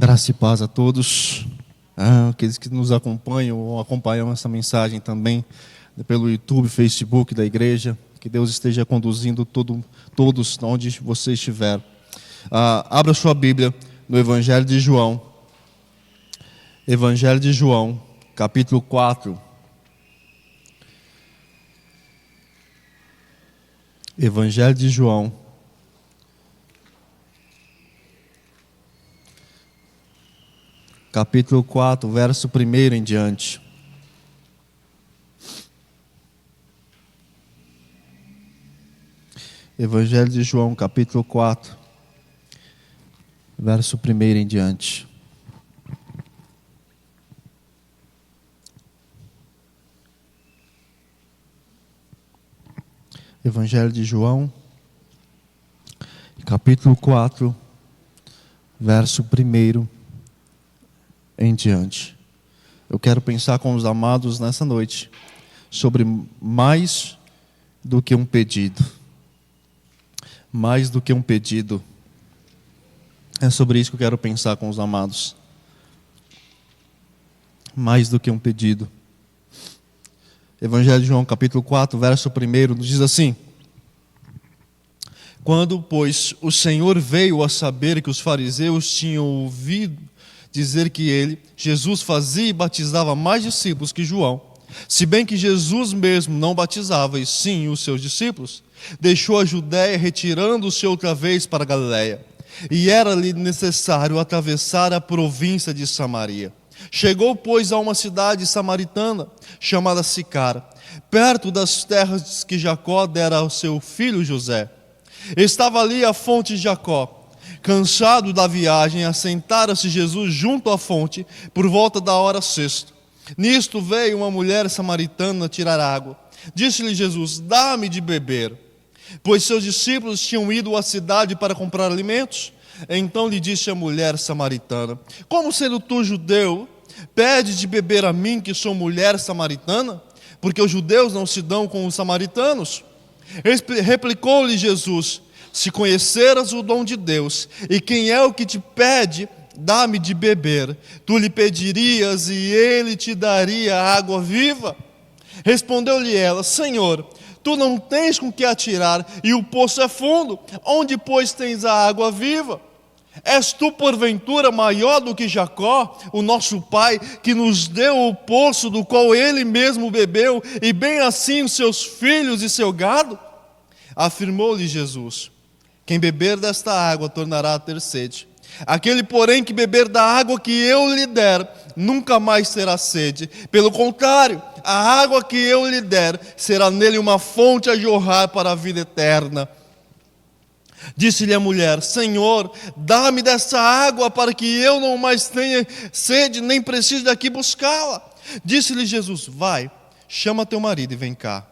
Graça e paz a todos, aqueles que nos acompanham ou acompanham essa mensagem também pelo YouTube, Facebook da igreja. Que Deus esteja conduzindo todos onde você estiver. Abra sua Bíblia no Evangelho de João. Evangelho de João, capítulo 4. Evangelho de João, capítulo 4, verso 1 em diante. Evangelho de João, capítulo 4, verso 1 em diante. Evangelho de João, capítulo 4, verso 1 em diante. Eu quero pensar com os amados nessa noite sobre mais do que um pedido. Mais do que um pedido. É sobre isso que eu quero pensar com os amados. Mais do que um pedido. Evangelho de João, capítulo 4, verso 1, nos diz assim: Quando, pois, o Senhor veio a saber que os fariseus tinham ouvido dizer que ele, Jesus, fazia e batizava mais discípulos que João, se bem que Jesus mesmo não batizava, e sim os seus discípulos, deixou a Judéia, retirando-se outra vez para a Galiléia. E era-lhe necessário atravessar a província de Samaria. Chegou, pois, a uma cidade samaritana, chamada Sicar, perto das terras que Jacó dera ao seu filho José. Estava ali a fonte de Jacó. Cansado da viagem, assentara-se Jesus junto à fonte, por volta da hora sexta. Nisto veio uma mulher samaritana tirar água. Disse-lhe Jesus: dá-me de beber. Pois seus discípulos tinham ido à cidade para comprar alimentos. Então lhe disse a mulher samaritana: como sendo tu judeu, pede de beber a mim, que sou mulher samaritana? Porque os judeus não se dão com os samaritanos. Replicou-lhe Jesus: se conheceras o dom de Deus, e quem é o que te pede, dá-me de beber, tu lhe pedirias, e ele te daria água viva. Respondeu-lhe ela: Senhor, tu não tens com que atirar, e o poço é fundo. Onde, pois, tens a água viva? És tu, porventura, maior do que Jacó, o nosso pai, que nos deu o poço do qual ele mesmo bebeu, e bem assim os seus filhos e seu gado? Afirmou-lhe Jesus: quem beber desta água tornará a ter sede. Aquele, porém, que beber da água que eu lhe der, nunca mais terá sede. Pelo contrário, a água que eu lhe der será nele uma fonte a jorrar para a vida eterna. Disse-lhe a mulher: Senhor, dá-me dessa água para que eu não mais tenha sede, nem precise daqui buscá-la. Disse-lhe Jesus: vai, chama teu marido e vem cá.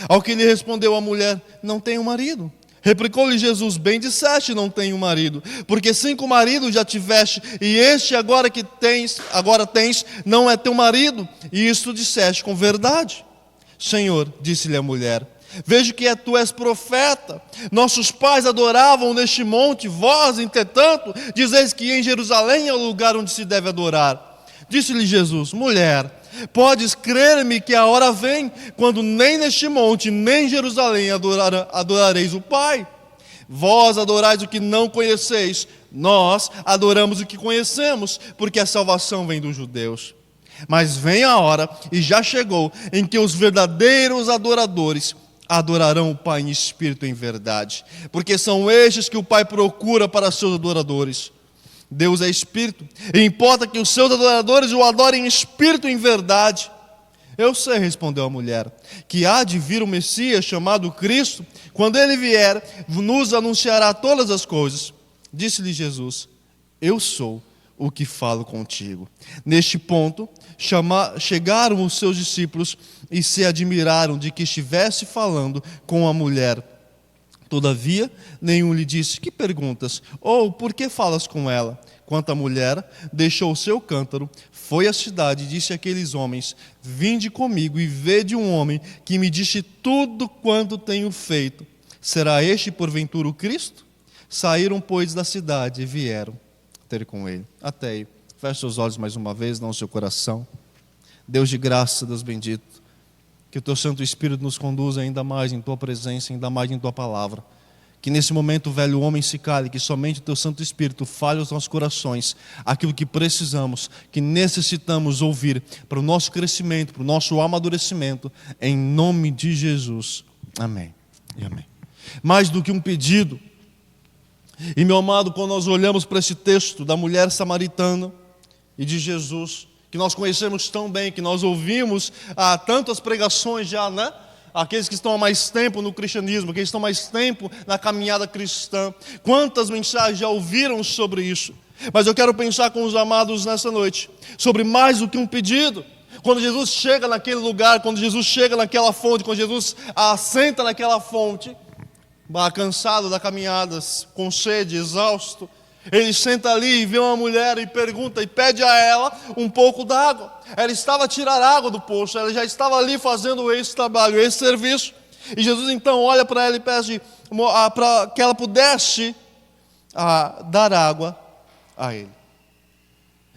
Ao que lhe respondeu a mulher: não tenho marido. Replicou-lhe Jesus: bem disseste, não tenho marido, porque 5 maridos já tiveste, e este agora tens, não é teu marido, e isto disseste com verdade. Senhor, disse-lhe a mulher, vejo que tu és profeta. Nossos pais adoravam neste monte, vós, entretanto, dizeis que em Jerusalém é o lugar onde se deve adorar. Disse-lhe Jesus: mulher, podes crer-me que a hora vem, quando nem neste monte, nem em Jerusalém adorareis o Pai. Vós adorais o que não conheceis, nós adoramos o que conhecemos, porque a salvação vem dos judeus. Mas vem a hora, e já chegou, em que os verdadeiros adoradores adorarão o Pai em espírito e em verdade, porque são estes que o Pai procura para seus adoradores. Deus é espírito, e importa que os seus adoradores o adorem em espírito e em verdade. Eu sei, respondeu a mulher, que há de vir o Messias chamado Cristo. Quando ele vier, nos anunciará todas as coisas. Disse-lhe Jesus: eu sou o que falo contigo. Neste ponto, chegaram os seus discípulos e se admiraram de que estivesse falando com a mulher. Todavia, nenhum lhe disse: que perguntas? Ou por que falas com ela? Quanto à mulher, deixou o seu cântaro, foi à cidade e disse àqueles homens: vinde comigo e vede um homem que me disse tudo quanto tenho feito. Será este porventura o Cristo? Saíram, pois, da cidade e vieram. ter com Ele. Até aí. Feche seus olhos mais uma vez, não o seu coração. Deus de graça, Deus bendito, que o Teu Santo Espírito nos conduza ainda mais em Tua presença, ainda mais em Tua palavra. Que nesse momento o velho homem se cale, que somente o Teu Santo Espírito fale aos nossos corações aquilo que precisamos, que necessitamos ouvir para o nosso crescimento, para o nosso amadurecimento, em nome de Jesus. Amém e amém. Mais do que um pedido, e meu amado, quando nós olhamos para esse texto da mulher samaritana e de Jesus, que nós conhecemos tão bem, que nós ouvimos tantas pregações já, né? Aqueles que estão há mais tempo no cristianismo, aqueles que estão há mais tempo na caminhada cristã, quantas mensagens já ouviram sobre isso? Mas eu quero pensar com os amados nessa noite, sobre mais do que um pedido. Quando Jesus chega naquele lugar, quando Jesus chega naquela fonte, quando Jesus assenta naquela fonte, cansado da caminhada, com sede, exausto, ele senta ali e vê uma mulher e pergunta e pede a ela um pouco d'água. Ela estava a tirar água do poço, ela já estava ali fazendo esse trabalho, esse serviço. E Jesus então olha para ela e pede para que ela pudesse dar água a ele.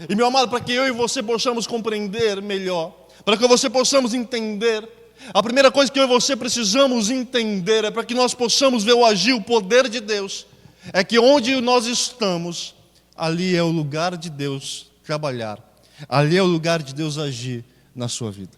E meu amado, para que eu e você possamos compreender melhor, para que você possamos entender, a primeira coisa que eu e você precisamos entender é para que nós possamos ver o agir, o poder de Deus. É que onde nós estamos, ali é o lugar de Deus trabalhar. Ali é o lugar de Deus agir na sua vida.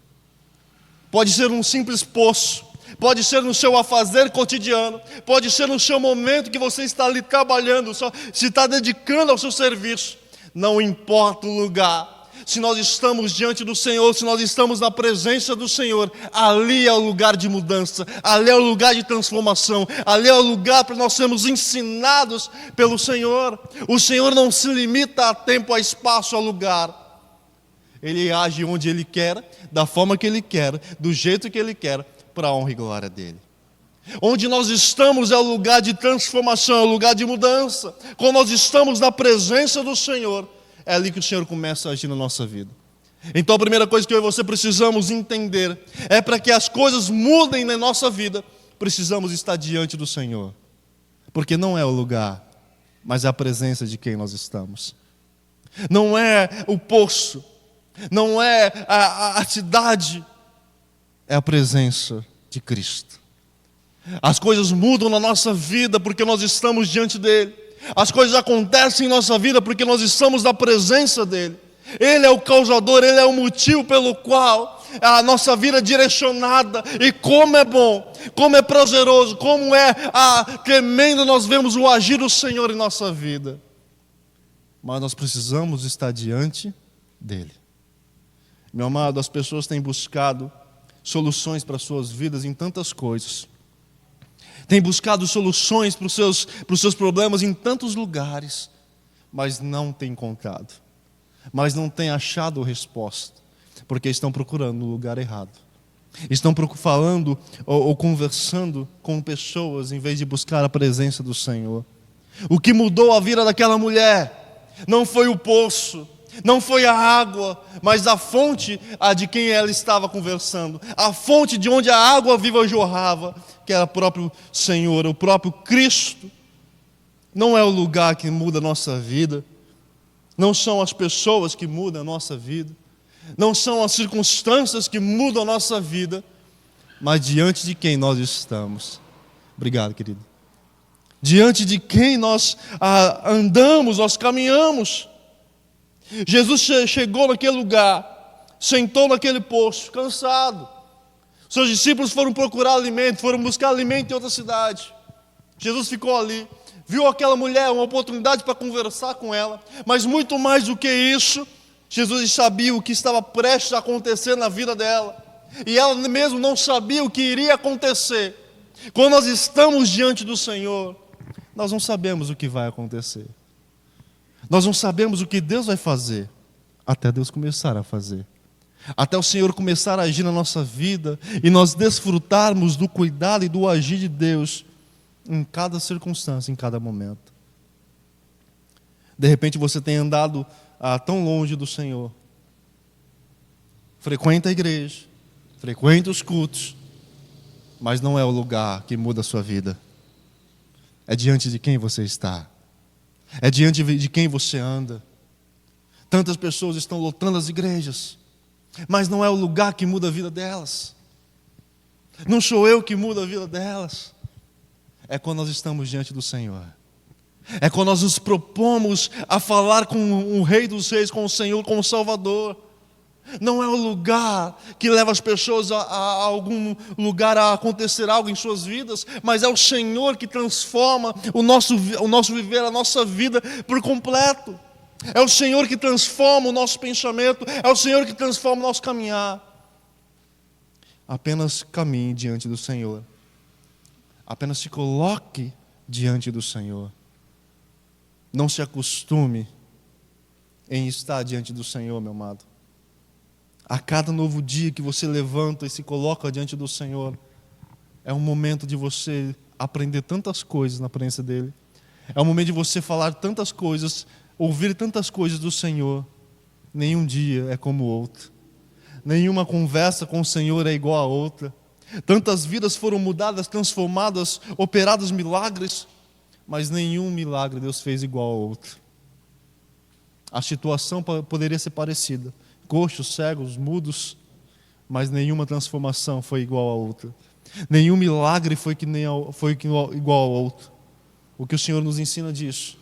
Pode ser um simples poço, pode ser no seu afazer cotidiano, pode ser no seu momento que você está ali trabalhando, se está dedicando ao seu serviço. Não importa o lugar. Se nós estamos diante do Senhor, se nós estamos na presença do Senhor, ali é o lugar de mudança, ali é o lugar de transformação, ali é o lugar para nós sermos ensinados pelo Senhor. O Senhor não se limita a tempo, a espaço, a lugar. Ele age onde Ele quer, da forma que Ele quer, do jeito que Ele quer, para a honra e glória dEle. Onde nós estamos é o lugar de transformação, é o lugar de mudança. Quando nós estamos na presença do Senhor, é ali que o Senhor começa a agir na nossa vida. Então a primeira coisa que eu e você precisamos entender é para que as coisas mudem na nossa vida, precisamos estar diante do Senhor. Porque não é o lugar, mas é a presença de quem nós estamos. Não é o poço, não é a cidade, é a presença de Cristo. As coisas mudam na nossa vida porque nós estamos diante dEle. As coisas acontecem em nossa vida porque nós estamos na presença dEle. Ele é o causador, Ele é o motivo pelo qual a nossa vida é direcionada. E como é bom, como é prazeroso, como é tremendo nós vemos o agir do Senhor em nossa vida. Mas nós precisamos estar diante dEle. Meu amado, as pessoas têm buscado soluções para as suas vidas em tantas coisas. Tem buscado soluções para os seus problemas em tantos lugares, mas não tem encontrado, mas não tem achado resposta, porque estão procurando no lugar errado. Estão falando ou conversando com pessoas em vez de buscar a presença do Senhor. O que mudou a vida daquela mulher não foi o poço, não foi a água, mas a fonte de quem ela estava conversando, a fonte de onde a água viva jorrava, que era o próprio Senhor, o próprio Cristo. Não é o lugar que muda a nossa vida, não são as pessoas que mudam a nossa vida, não são as circunstâncias que mudam a nossa vida, mas diante de quem nós estamos. Obrigado, querido. Diante de quem nós andamos, nós caminhamos. Jesus chegou naquele lugar, sentou naquele poço, cansado. Seus discípulos foram procurar alimento, foram buscar alimento em outra cidade. Jesus ficou ali, viu aquela mulher, uma oportunidade para conversar com ela. Mas muito mais do que isso, Jesus sabia o que estava prestes a acontecer na vida dela. E ela mesmo não sabia o que iria acontecer. Quando nós estamos diante do Senhor, nós não sabemos o que vai acontecer. Nós não sabemos o que Deus vai fazer, até Deus começar a fazer. Até o Senhor começar a agir na nossa vida e nós desfrutarmos do cuidado e do agir de Deus em cada circunstância, em cada momento. De repente você tem andado tão longe do Senhor. Frequenta a igreja, frequenta os cultos, mas não é o lugar que muda a sua vida. É diante de quem você está. É diante de quem você anda. Tantas pessoas estão lotando as igrejas, mas não é o lugar que muda a vida delas. Não sou eu que mudo a vida delas. É quando nós estamos diante do Senhor. É quando nós nos propomos a falar com o Rei dos Reis, com o Senhor, com o Salvador. Não é o lugar que leva as pessoas a algum lugar a acontecer algo em suas vidas, mas é o Senhor que transforma o nosso viver, a nossa vida por completo. É o Senhor que transforma o nosso pensamento, é o Senhor que transforma o nosso caminhar. Apenas caminhe diante do Senhor. Apenas se coloque diante do Senhor. Não se acostume em estar diante do Senhor, meu amado. A cada novo dia que você levanta e se coloca diante do Senhor, é um momento de você aprender tantas coisas na presença dEle. É um momento de você falar tantas coisas, ouvir tantas coisas do Senhor. Nenhum dia é como o outro. Nenhuma conversa com o Senhor é igual a outra. Tantas vidas foram mudadas, transformadas, operados milagres, mas nenhum milagre Deus fez igual ao outro. A situação poderia ser parecida. Coxos, cegos, mudos, mas nenhuma transformação foi igual a outra. Nenhum milagre foi igual ao outro. O que o Senhor nos ensina disso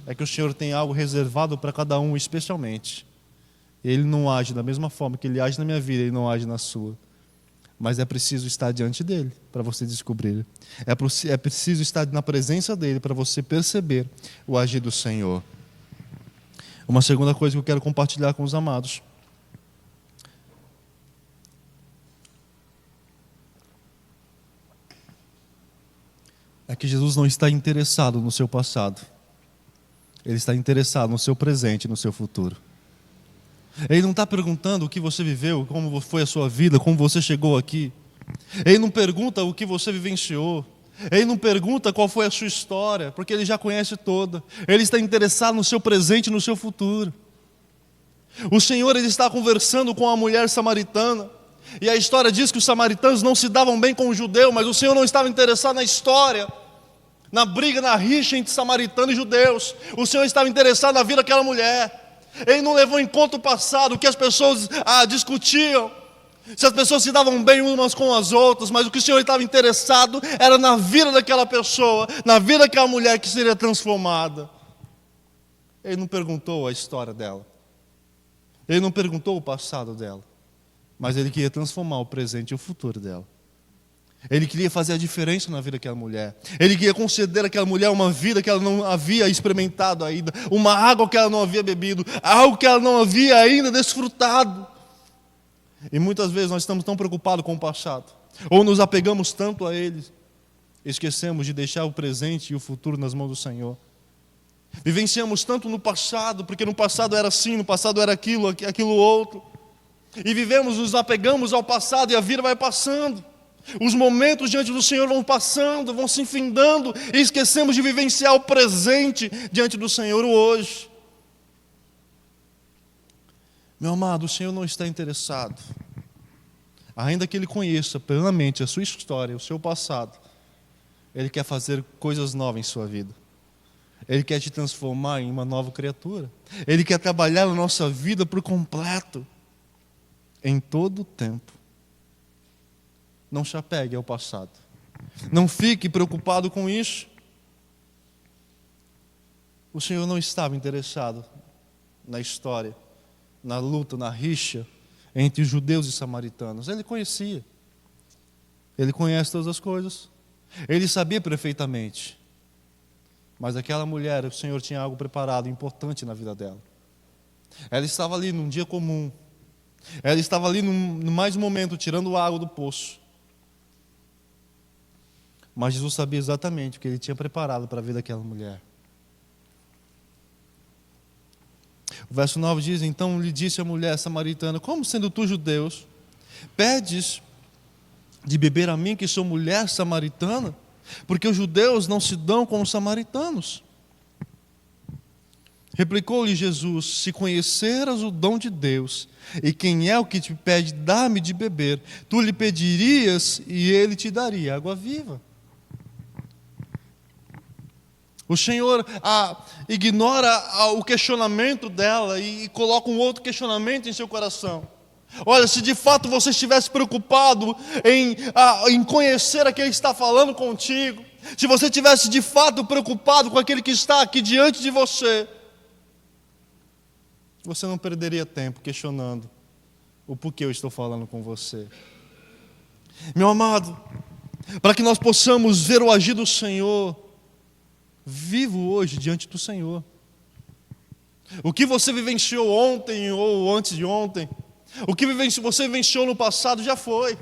é que o Senhor tem algo reservado para cada um especialmente. Ele não age da mesma forma que Ele age na minha vida, Ele não age na sua. Mas é preciso estar diante dEle para você descobrir. É preciso estar na presença dEle para você perceber o agir do Senhor. Uma segunda coisa que eu quero compartilhar com os amados é que Jesus não está interessado no seu passado. Ele está interessado no seu presente e no seu futuro. Ele não está perguntando o que você viveu, como foi a sua vida, como você chegou aqui. Ele não pergunta o que você vivenciou. Ele não pergunta qual foi a sua história, porque Ele já conhece toda. Ele está interessado no seu presente e no seu futuro. O Senhor, Ele está conversando com a mulher samaritana. E a história diz que os samaritanos não se davam bem com o judeu, mas o Senhor não estava interessado na história, na briga, na rixa entre samaritanos e judeus. O Senhor estava interessado na vida daquela mulher. Ele não levou em conta o passado, o que as pessoas discutiam, se as pessoas se davam bem umas com as outras, mas o que o Senhor estava interessado era na vida daquela pessoa, na vida daquela mulher que seria transformada. Ele não perguntou a história dela, Ele não perguntou o passado dela, mas Ele queria transformar o presente e o futuro dela. Ele queria fazer a diferença na vida daquela mulher. Ele queria conceder àquela mulher uma vida que ela não havia experimentado ainda, uma água que ela não havia bebido, algo que ela não havia ainda desfrutado. E muitas vezes nós estamos tão preocupados com o passado, ou nos apegamos tanto a ele, esquecemos de deixar o presente e o futuro nas mãos do Senhor. Vivenciamos tanto no passado, porque no passado era assim, no passado era aquilo outro. E nos apegamos ao passado e a vida vai passando. Os momentos diante do Senhor vão passando, vão se findando, e esquecemos de vivenciar o presente diante do Senhor, o hoje. Meu amado, o Senhor não está interessado, ainda que Ele conheça plenamente a sua história, o seu passado. Ele quer fazer coisas novas em sua vida. Ele quer te transformar em uma nova criatura. Ele quer trabalhar na nossa vida por completo, em todo o tempo. Não se apegue ao passado. Não fique preocupado com isso. O Senhor não estava interessado na história, na luta, na rixa entre judeus e samaritanos. Ele conhecia. Ele conhece todas as coisas. Ele sabia perfeitamente. Mas aquela mulher, o Senhor tinha algo preparado, importante na vida dela. Ela estava ali num dia comum. Ela estava ali no mais um momento, tirando água do poço. Mas Jesus sabia exatamente o que Ele tinha preparado para a vida daquela mulher. O verso 9 diz: então lhe disse a mulher samaritana: como sendo tu judeus, pedes de beber a mim, que sou mulher samaritana? Porque os judeus não se dão com os samaritanos. Replicou-lhe Jesus: se conheceras o dom de Deus, e quem é o que te pede, dá-me de beber, tu lhe pedirias, e ele te daria água viva. O Senhor ignora o questionamento dela e coloca um outro questionamento em seu coração. Olha, se de fato você estivesse preocupado em conhecer aquele que está falando contigo, se você estivesse de fato preocupado com aquele que está aqui diante de você, você não perderia tempo questionando o porquê eu estou falando com você. Meu amado, para que nós possamos ver o agir do Senhor, vivo hoje diante do Senhor. O que você vivenciou ontem ou antes de ontem, o que você vivenciou no passado já foi.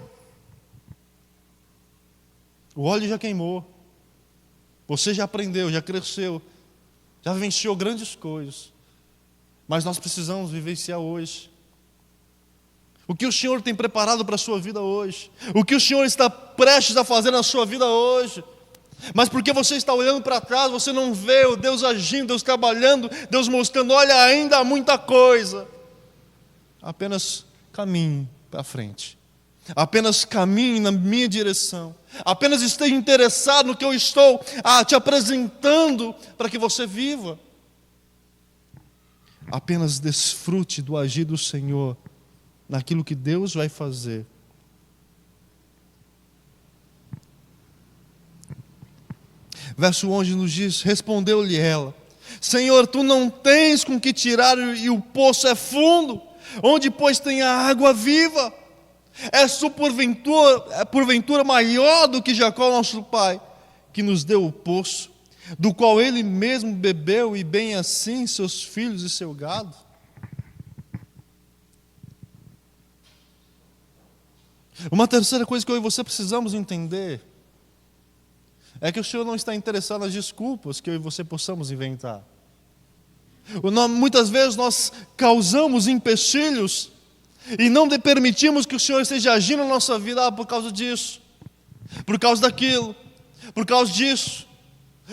O óleo já queimou. Você já aprendeu, já cresceu, já vivenciou grandes coisas. Mas nós precisamos vivenciar hoje. O que o Senhor tem preparado para a sua vida hoje? O que o Senhor está prestes a fazer na sua vida hoje? Mas porque você está olhando para trás, você não vê o Deus agindo, Deus trabalhando, Deus mostrando, olha, ainda há muita coisa. Apenas caminhe para frente. Apenas caminhe na minha direção. Apenas esteja interessado no que eu estou te apresentando para que você viva. Apenas desfrute do agir do Senhor naquilo que Deus vai fazer. Verso 11 nos diz: respondeu-lhe ela: Senhor, tu não tens com que tirar e o poço é fundo. Onde, pois, tem a água viva? És tu porventura maior do que Jacó nosso pai, que nos deu o poço, do qual ele mesmo bebeu, e bem assim seus filhos e seu gado? Uma terceira coisa que eu e você precisamos entender é que o Senhor não está interessado nas desculpas que eu e você possamos inventar. Muitas vezes nós causamos empecilhos e não permitimos que o Senhor esteja agindo na nossa vida por causa disso, por causa daquilo, por causa disso.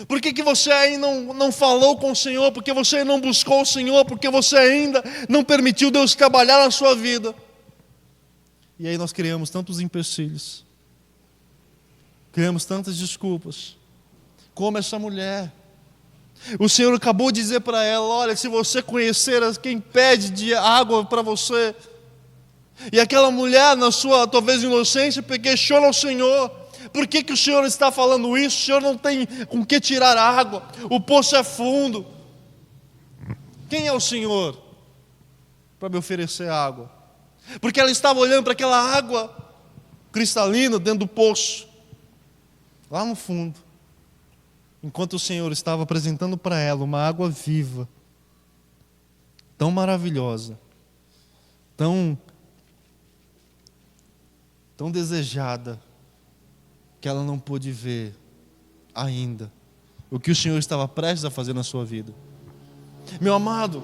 Por que você aí não falou com o Senhor? Porque você não buscou o Senhor? Porque você ainda não permitiu Deus trabalhar na sua vida? E aí nós criamos tantos empecilhos, criamos tantas desculpas, como essa mulher. O Senhor acabou de dizer para ela: olha, se você conhecer quem pede de água para você. E aquela mulher, na sua talvez inocência, questiona o Senhor: por que o Senhor está falando isso? O Senhor não tem com que tirar água, o poço é fundo. Quem é o Senhor para me oferecer água? Porque ela estava olhando para aquela água cristalina dentro do poço, lá no fundo, enquanto o Senhor estava apresentando para ela uma água viva, tão maravilhosa, tão desejada, que ela não pôde ver ainda o que o Senhor estava prestes a fazer na sua vida. Meu amado,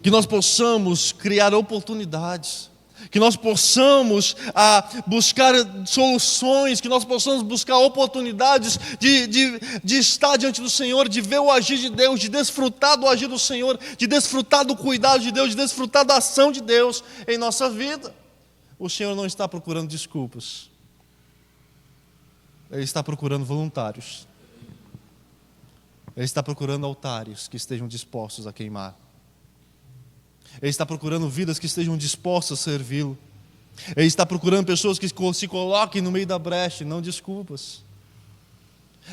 que nós possamos criar oportunidades, que nós possamos buscar soluções, que nós possamos buscar oportunidades de estar diante do Senhor, de ver o agir de Deus, de desfrutar do agir do Senhor, de desfrutar do cuidado de Deus, de desfrutar da ação de Deus em nossa vida. O Senhor não está procurando desculpas, Ele está procurando voluntários, Ele está procurando altares que estejam dispostos a queimar. Ele está procurando vidas que estejam dispostas a servi-lo. Ele está procurando pessoas que se coloquem no meio da brecha, não desculpas.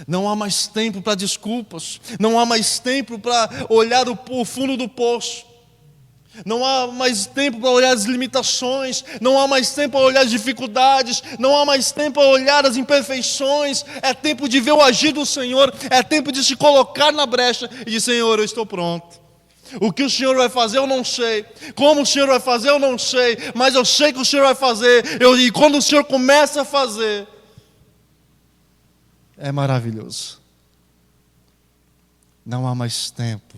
Não há mais tempo para desculpas. Não há mais tempo para olhar o fundo do poço. Não há mais tempo para olhar as limitações. Não há mais tempo para olhar as dificuldades. Não há mais tempo para olhar as imperfeições. É tempo de ver o agir do Senhor. É tempo de se colocar na brecha e dizer: Senhor, eu estou pronto. O que o Senhor vai fazer eu não sei, como o Senhor vai fazer eu não sei, mas eu sei que o Senhor vai fazer, e quando o Senhor começa a fazer, é maravilhoso. Não há mais tempo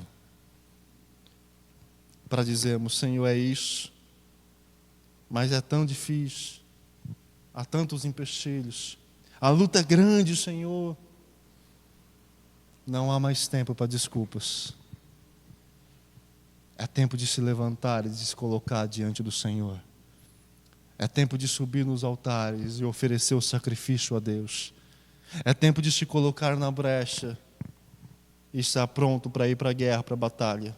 para dizermos: Senhor, é isso, mas é tão difícil, há tantos empecilhos, a luta é grande, Senhor. Não há mais tempo para desculpas. É tempo de se levantar e de se colocar diante do Senhor. É tempo de subir nos altares e oferecer o sacrifício a Deus. É tempo de se colocar na brecha e estar pronto para ir para a guerra, para a batalha,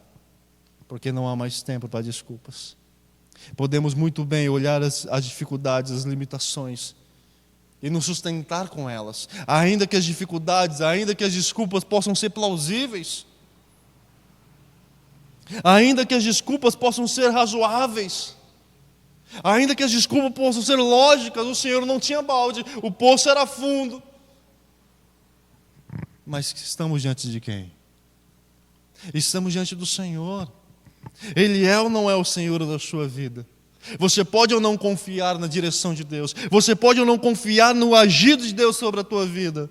porque não há mais tempo para desculpas. Podemos muito bem olhar as dificuldades, as limitações e nos sustentar com elas, ainda que as dificuldades, ainda que as desculpas possam ser plausíveis, ainda que as desculpas possam ser razoáveis, ainda que as desculpas possam ser lógicas. O Senhor não tinha balde, o poço era fundo. Mas estamos diante de quem? Estamos diante do Senhor. Ele é ou não é o Senhor da sua vida? Você pode ou não confiar na direção de Deus? Você pode ou não confiar no agido de Deus sobre a tua vida?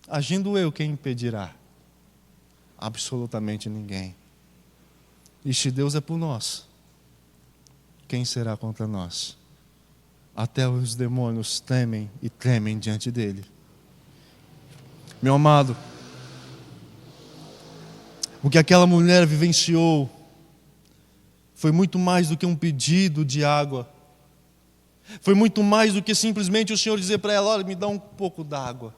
Agindo eu, quem impedirá? Absolutamente ninguém. E se Deus é por nós, quem será contra nós? Até os demônios temem e tremem diante dele. Meu amado, o que aquela mulher vivenciou foi muito mais do que um pedido de água. Foi muito mais do que simplesmente o Senhor dizer para ela: olha, me dá um pouco d'água.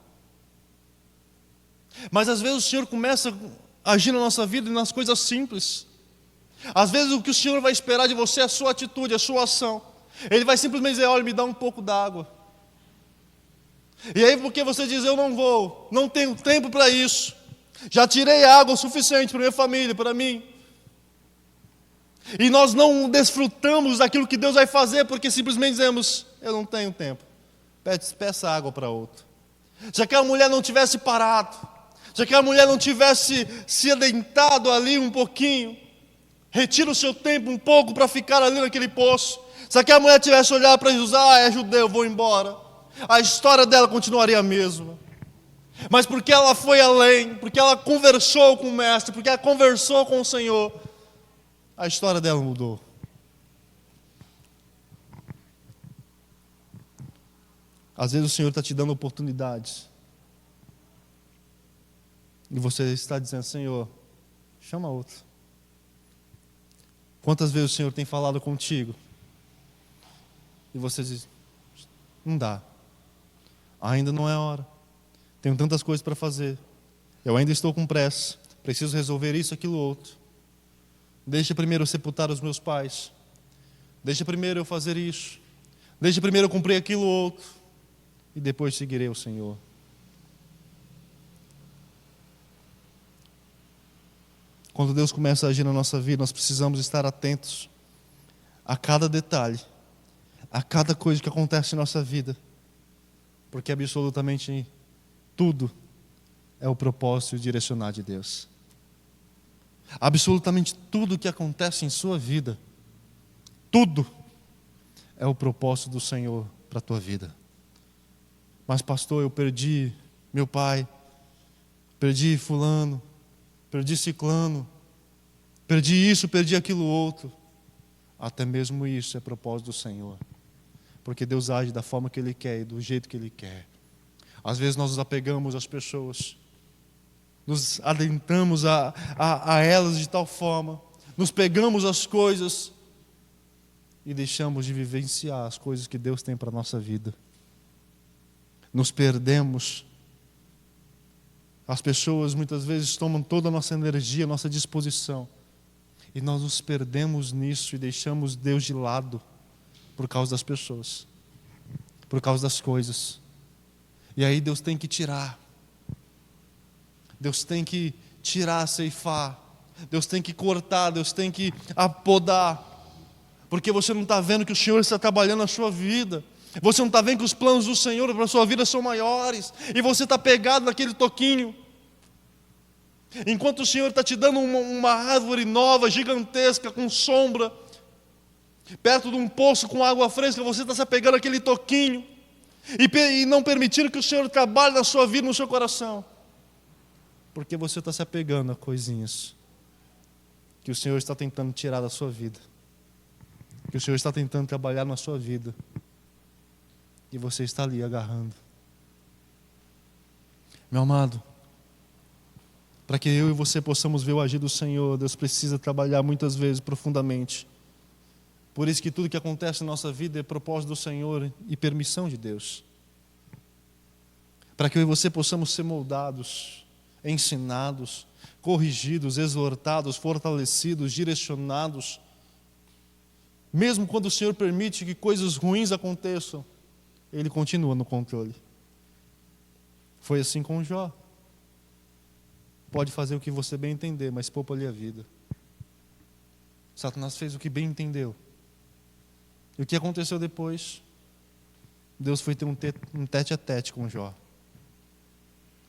Mas às vezes o Senhor começa a agir na nossa vida e nas coisas simples. Às vezes o que o Senhor vai esperar de você é a sua atitude, a sua ação. Ele vai simplesmente dizer: olha, me dá um pouco d'água. E aí porque você diz: eu não vou, não tenho tempo para isso, já tirei água o suficiente para minha família, para mim. E nós não desfrutamos daquilo que Deus vai fazer, porque simplesmente dizemos: eu não tenho tempo, peça água para outro. Se aquela mulher não tivesse parado, se aquela mulher não tivesse se adentrado ali um pouquinho, retira o seu tempo um pouco para ficar ali naquele poço. Se aquela mulher tivesse olhado para Jesus: é judeu, vou embora, a história dela continuaria a mesma. Mas porque ela foi além, porque ela conversou com o Mestre, porque ela conversou com o Senhor, a história dela mudou. Às vezes o Senhor está te dando oportunidades e você está dizendo: Senhor, chama outro. Quantas vezes o Senhor tem falado contigo e você diz: não dá, ainda não é a hora, tenho tantas coisas para fazer, eu ainda estou com pressa, preciso resolver isso, aquilo, outro. Deixa primeiro eu sepultar os meus pais, deixa primeiro eu fazer isso, deixa primeiro eu cumprir aquilo, outro, e depois seguirei o Senhor. Quando Deus começa a agir na nossa vida, nós precisamos estar atentos a cada detalhe, a cada coisa que acontece em nossa vida, porque absolutamente tudo é o propósito e o direcionar de Deus. Absolutamente tudo que acontece em sua vida, tudo é o propósito do Senhor para a tua vida. Mas pastor, eu perdi meu pai, perdi fulano, perdi ciclano, perdi isso, perdi aquilo outro. Até mesmo isso é propósito do Senhor, porque Deus age da forma que Ele quer e do jeito que Ele quer. Às vezes nós nos apegamos às pessoas, nos adentramos a elas de tal forma, nos pegamos às coisas e deixamos de vivenciar as coisas que Deus tem para a nossa vida. Nos perdemos. As pessoas muitas vezes tomam toda a nossa energia, a nossa disposição, e nós nos perdemos nisso e deixamos Deus de lado por causa das pessoas, por causa das coisas. E aí Deus tem que tirar. Deus tem que tirar, ceifar. Deus tem que cortar, Deus tem que apodar. Porque você não está vendo que o Senhor está trabalhando na sua vida. Você não está vendo que os planos do Senhor para a sua vida são maiores. E você está pegado naquele toquinho. Enquanto o Senhor está te dando uma árvore nova, gigantesca, com sombra, perto de um poço com água fresca, você está se apegando àquele toquinho. E não permitindo que o Senhor trabalhe na sua vida, no seu coração. Porque você está se apegando a coisinhas que o Senhor está tentando tirar da sua vida, que o Senhor está tentando trabalhar na sua vida, e você está ali agarrando. Meu amado, para que eu e você possamos ver o agir do Senhor, Deus precisa trabalhar muitas vezes profundamente. Por isso que tudo que acontece na nossa vida é propósito do Senhor e permissão de Deus. para que eu e você possamos ser moldados, ensinados, corrigidos, exortados, fortalecidos, direcionados. Mesmo quando o Senhor permite que coisas ruins aconteçam, Ele continua no controle. Foi assim com Jó. Pode fazer o que você bem entender, mas poupa-lhe a vida. Satanás fez o que bem entendeu. E o que aconteceu depois? Deus foi ter um tete a tete com Jó.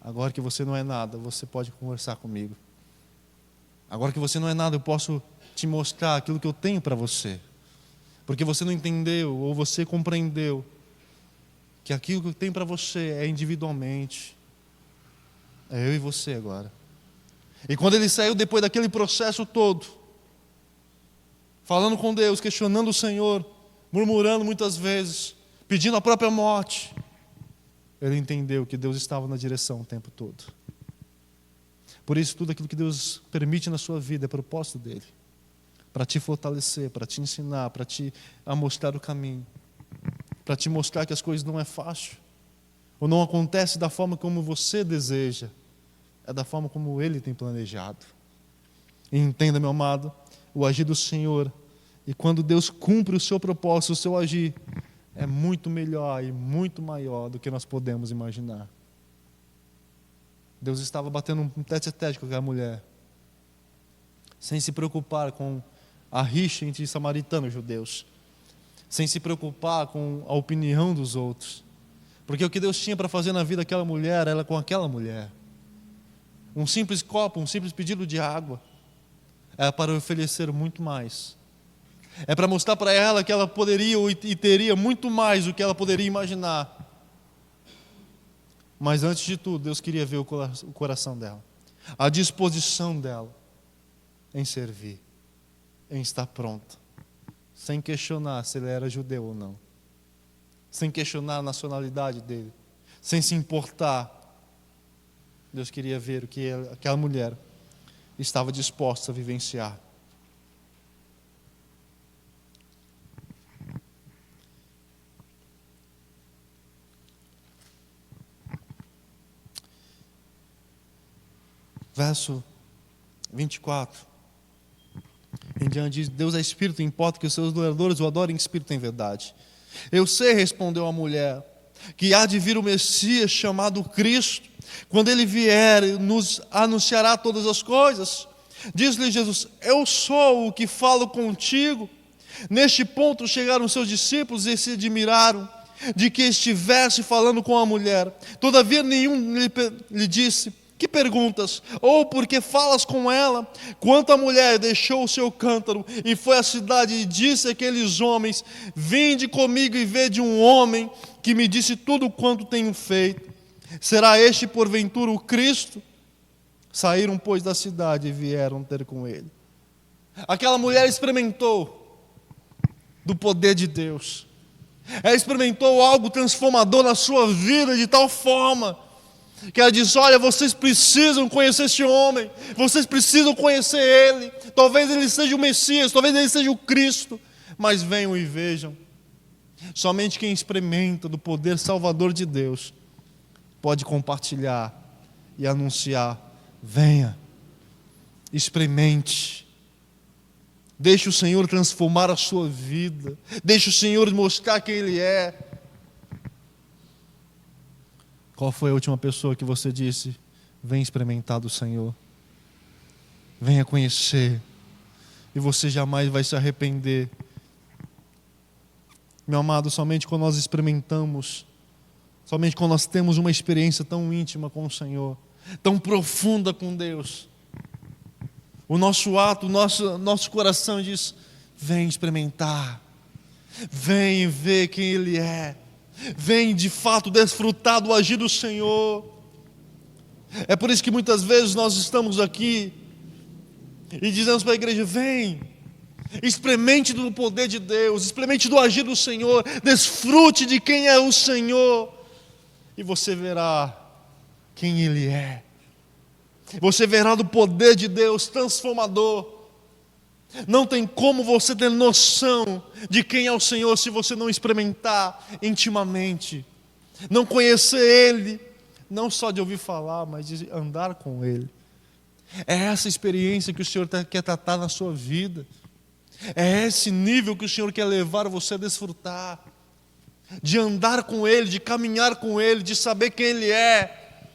Agora que você não é nada, você pode conversar comigo. Agora que você não é nada, eu posso te mostrar aquilo que eu tenho para você. Porque você não entendeu, ou você compreendeu, que aquilo que eu tenho para você é individualmente. É eu e você agora. E quando ele saiu depois daquele processo todo, falando com Deus, questionando o Senhor, murmurando muitas vezes, pedindo a própria morte, ele entendeu que Deus estava na direção o tempo todo. Por isso, tudo aquilo que Deus permite na sua vida é propósito dele, para te fortalecer, para te ensinar, para te mostrar o caminho, para te mostrar que as coisas não é fácil, ou não acontece da forma como você deseja, é da forma como Ele tem planejado. E entenda, meu amado, o agir do Senhor, e quando Deus cumpre o seu propósito, o seu agir, é muito melhor e muito maior do que nós podemos imaginar. Deus estava batendo um tete-a-tete com aquela mulher, sem se preocupar com a rixa entre samaritanos e judeus, sem se preocupar com a opinião dos outros, porque o que Deus tinha para fazer na vida daquela mulher era com aquela mulher. Um simples copo, um simples pedido de água, era para oferecer muito mais. É para mostrar para ela que ela poderia e teria muito mais do que ela poderia imaginar. Mas antes de tudo, Deus queria ver o coração dela, a disposição dela em servir, em estar pronta, sem questionar se ele era judeu ou não, sem questionar a nacionalidade dele, sem se importar. Deus queria ver o que aquela mulher estava disposta a vivenciar. Verso 24 em diante diz: Deus é espírito, importa que os seus adoradores o adorem em espírito e em verdade. Eu sei, respondeu a mulher, que há de vir o Messias chamado Cristo. Quando ele vier, nos anunciará todas as coisas. Diz-lhe Jesus: eu sou o que falo contigo. Neste ponto chegaram seus discípulos e se admiraram de que estivesse falando com a mulher. Todavia nenhum lhe disse: que perguntas? Ou porque falas com ela? Quanto a mulher deixou o seu cântaro e foi à cidade e disse àqueles homens: vinde comigo e vede um homem que me disse tudo quanto tenho feito. Será este porventura o Cristo? Saíram, pois, da cidade e vieram ter com ele. Aquela mulher experimentou do poder de Deus. Ela experimentou algo transformador na sua vida de tal forma que ela diz: olha, vocês precisam conhecer esse homem, vocês precisam conhecer ele. Talvez ele seja o Messias, talvez ele seja o Cristo, mas venham e vejam. Somente quem experimenta do poder salvador de Deus pode compartilhar e anunciar: venha, experimente, deixe o Senhor transformar a sua vida, deixe o Senhor mostrar quem Ele é. Qual foi a última pessoa que você disse: vem experimentar do Senhor, venha conhecer, e você jamais vai se arrepender? Meu amado, somente quando nós experimentamos, somente quando nós temos uma experiência tão íntima com o Senhor, tão profunda com Deus, o nosso ato, o nosso coração diz: vem experimentar, vem ver quem Ele é, vem de fato desfrutar do agir do Senhor. É por isso que muitas vezes nós estamos aqui e dizemos para a igreja: vem, experimente do poder de Deus, experimente do agir do Senhor, desfrute de quem é o Senhor, e você verá quem Ele é. Você verá do poder de Deus transformador. Não tem como você ter noção de quem é o Senhor se você não experimentar intimamente, não conhecer Ele, não só de ouvir falar, mas de andar com Ele. É essa experiência que o Senhor quer tratar na sua vida. É esse nível que o Senhor quer levar você a desfrutar. De andar com Ele, de caminhar com Ele, de saber quem Ele é.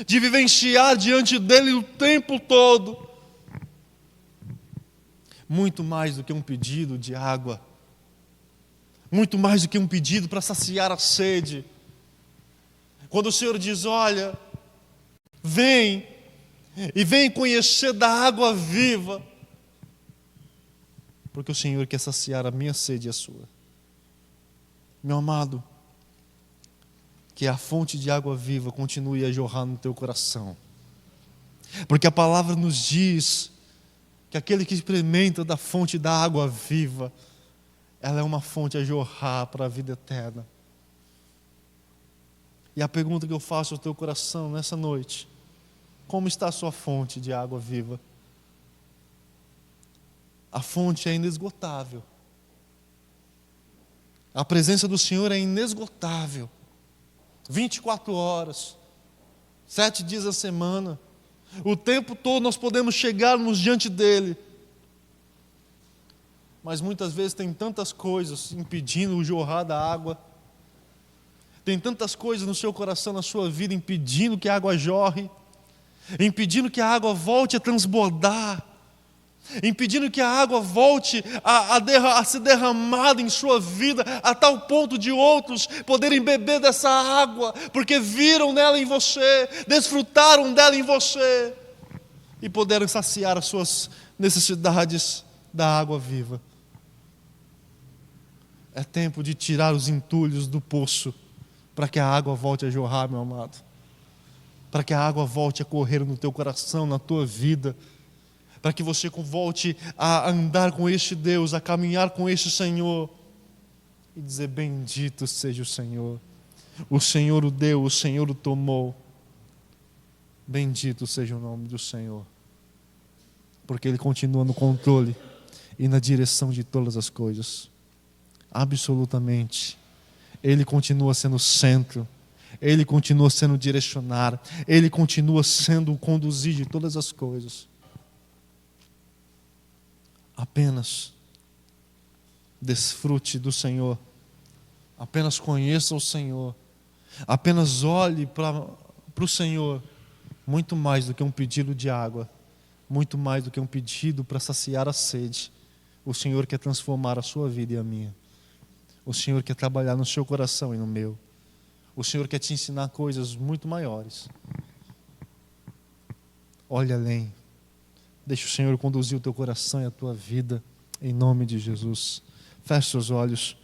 De vivenciar diante dEle o tempo todo. Muito mais do que um pedido de água. Muito mais do que um pedido para saciar a sede. Quando o Senhor diz, olha, vem, e vem conhecer da água viva, porque o Senhor quer saciar a minha sede e a sua. Meu amado, que a fonte de água viva continue a jorrar no teu coração, porque a palavra nos diz que aquele que experimenta da fonte da água viva, ela é uma fonte a jorrar para a vida eterna. E a pergunta que eu faço ao teu coração nessa noite: como está a sua fonte de água viva? A fonte é inesgotável. A presença do Senhor é inesgotável. 24 horas, 7 dias a semana, o tempo todo nós podemos chegarmos diante dEle. Mas muitas vezes tem tantas coisas impedindo o jorrar da água. Tem tantas coisas no seu coração, na sua vida, impedindo que a água jorre, impedindo que a água volte a transbordar, impedindo que a água volte a ser derramada em sua vida, a tal ponto de outros poderem beber dessa água, porque viram nela em você, desfrutaram dela em você, e puderam saciar as suas necessidades da água viva. É tempo de tirar os entulhos do poço, para que a água volte a jorrar, meu amado. Para que a água volte a correr no teu coração, na tua vida. Para que você volte a andar com este Deus, a caminhar com este Senhor. E dizer, bendito seja o Senhor. O Senhor o deu, o Senhor o tomou. Bendito seja o nome do Senhor. Porque Ele continua no controle e na direção de todas as coisas. Absolutamente. Ele continua sendo o centro, Ele continua sendo o direcionar, Ele continua sendo o conduzir de todas as coisas. Apenas desfrute do Senhor, apenas conheça o Senhor, apenas olhe para o Senhor, muito mais do que um pedido de água, muito mais do que um pedido para saciar a sede. O Senhor quer transformar a sua vida e a minha. O Senhor quer trabalhar no seu coração e no meu. O Senhor quer te ensinar coisas muito maiores. Olhe além. Deixa o Senhor conduzir o teu coração e a tua vida, em nome de Jesus. Feche seus olhos.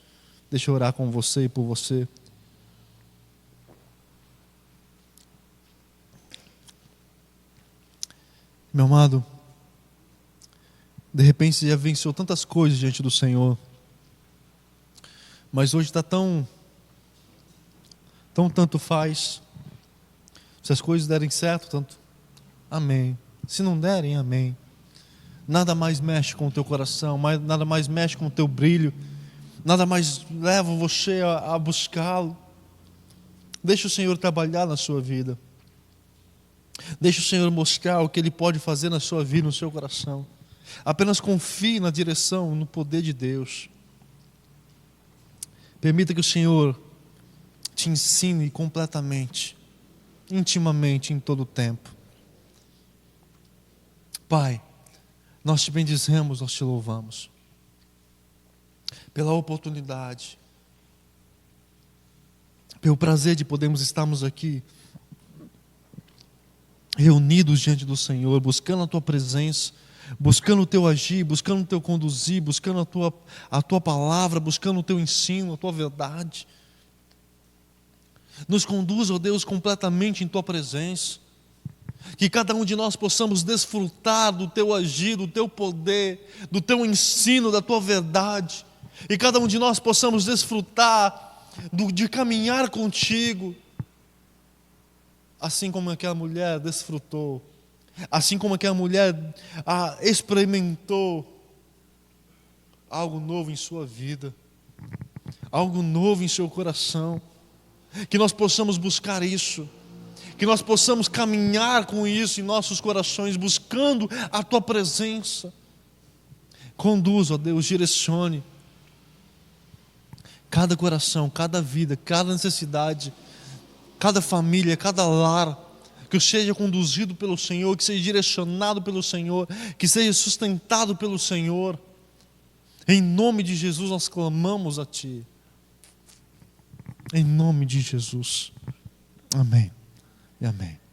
Deixa eu orar com você e por você. Meu amado, de repente você já venceu tantas coisas diante do Senhor. Mas hoje está tão tanto faz. Se as coisas derem certo, tanto amém. Se não derem, amém. Nada mais mexe com o teu coração, nada mais mexe com o teu brilho, nada mais leva você a buscá-lo. Deixa o Senhor trabalhar na sua vida. Deixa o Senhor mostrar o que Ele pode fazer na sua vida, no seu coração. Apenas confie na direção, no poder de Deus. Permita que o Senhor te ensine completamente, intimamente, em todo o tempo. Pai, nós te bendizemos, nós te louvamos pela oportunidade, pelo prazer de podermos estarmos aqui, reunidos diante do Senhor, buscando a Tua presença, buscando o Teu agir, buscando o Teu conduzir, buscando a tua palavra, buscando o Teu ensino, a Tua verdade. Nos conduz, ó Deus, completamente em Tua presença. Que cada um de nós possamos desfrutar do Teu agir, do Teu poder, do Teu ensino, da Tua verdade. E cada um de nós possamos desfrutar de caminhar contigo, assim como aquela mulher desfrutou, assim como aquela mulher experimentou algo novo em sua vida, algo novo em seu coração. Que nós possamos buscar isso, Que nós possamos caminhar com isso em nossos corações, buscando a Tua presença. Conduza, ó Deus, direcione cada coração, cada vida, cada necessidade, cada família, cada lar, que seja conduzido pelo Senhor, que seja direcionado pelo Senhor, que seja sustentado pelo Senhor. Em nome de Jesus nós clamamos a Ti. Em nome de Jesus. Amém e amém.